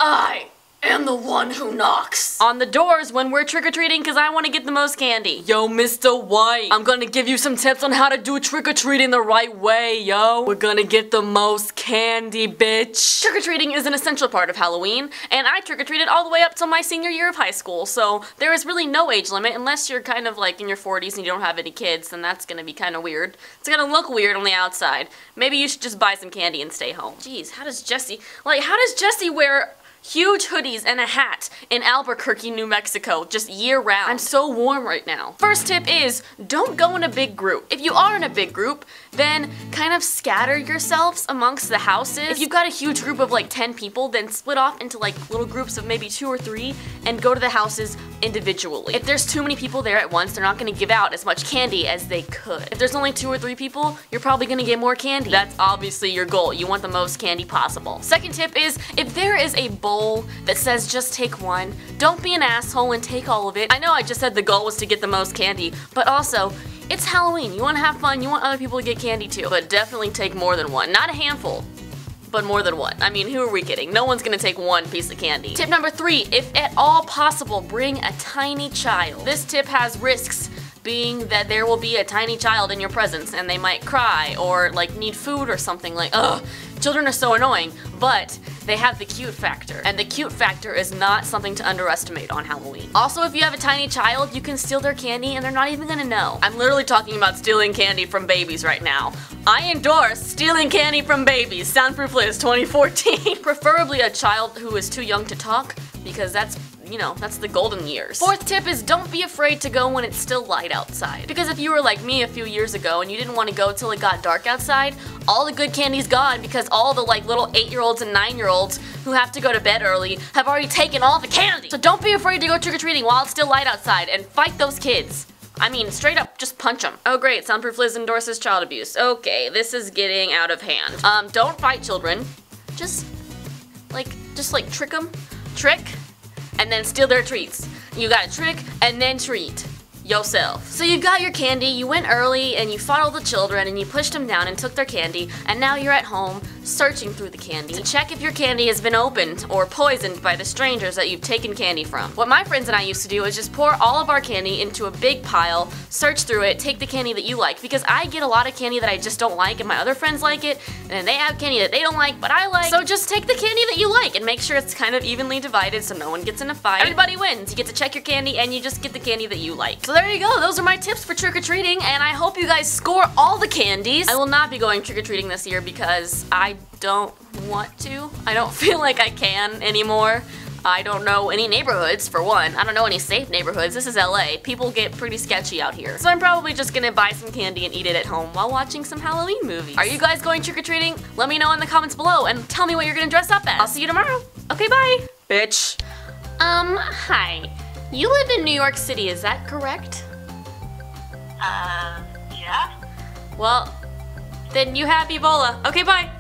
I am the one who knocks on the doors when we're trick-or-treating because I want to get the most candy. Yo, Mr. White, I'm gonna give you some tips on how to do trick-or-treating the right way, yo. We're gonna get the most candy, bitch. Trick-or-treating is an essential part of Halloween, and I trick-or-treated all the way up till my senior year of high school, so there is really no age limit unless you're kind of like in your 40s and you don't have any kids, then that's gonna be kind of weird. It's gonna look weird on the outside. Maybe you should just buy some candy and stay home. Jeez, how does Jesse wear huge hoodies and a hat in Albuquerque, New Mexico, just year-round? I'm so warm right now. First tip is, don't go in a big group. If you are in a big group, then kind of scatter yourselves amongst the houses. If you've got a huge group of like 10 people, then split off into like little groups of maybe 2 or 3 and go to the houses individually. If there's too many people there at once, they're not gonna give out as much candy as they could. If there's only 2 or 3 people, you're probably gonna get more candy. That's obviously your goal. You want the most candy possible. Second tip is, if there is a bowl that says just take one, don't be an asshole and take all of it. I know I just said the goal was to get the most candy, but also, it's Halloween. You want to have fun, you want other people to get candy too, but definitely take more than one. Not a handful, but more than one. I mean, who are we kidding? No one's gonna take one piece of candy. Tip number 3, if at all possible, bring a tiny child. This tip has risks, being that there will be a tiny child in your presence and they might cry or like need food or something. Like, ugh, children are so annoying, but they have the cute factor, and the cute factor is not something to underestimate on Halloween. Also, if you have a tiny child, you can steal their candy and they're not even gonna know. I'm literally talking about stealing candy from babies right now. I endorse stealing candy from babies. SoundProofLiz 2014. Preferably a child who is too young to talk, because that's, you know, that's the golden years. Fourth tip is, don't be afraid to go when it's still light outside. Because if you were like me a few years ago and you didn't want to go till it got dark outside, all the good candy's gone because all the like little 8-year-olds and 9-year-olds who have to go to bed early have already taken all the candy. So don't be afraid to go trick-or-treating while it's still light outside and fight those kids. I mean, straight up, just punch them. Oh great, SoundProofLiz endorses child abuse. Okay, this is getting out of hand. Don't fight children. Just like trick them. Trick, and then steal their treats. You gotta trick and then treat yourself. So you got your candy, you went early and you fought all the children and you pushed them down and took their candy, and now you're at home searching through the candy to check if your candy has been opened or poisoned by the strangers that you've taken candy from. What my friends and I used to do is just pour all of our candy into a big pile, search through it, take the candy that you like, because I get a lot of candy that I just don't like and my other friends like it, and then they have candy that they don't like but I like. So just take the candy that you like and make sure it's kind of evenly divided so no one gets in a fight. Everybody wins. You get to check your candy and you just get the candy that you like. So there you go. Those are my tips for trick-or-treating, and I hope you guys score all the candies. I will not be going trick-or-treating this year because I don't want to. I don't feel like I can anymore. I don't know any neighborhoods, for one. I don't know any safe neighborhoods. This is LA. People get pretty sketchy out here. So I'm probably just gonna buy some candy and eat it at home while watching some Halloween movies. Are you guys going trick-or-treating? Let me know in the comments below and tell me what you're gonna dress up as. I'll see you tomorrow. Okay, bye. Bitch. Hi. You live in New York City, is that correct? Yeah. Well, then you have Ebola. Okay, bye.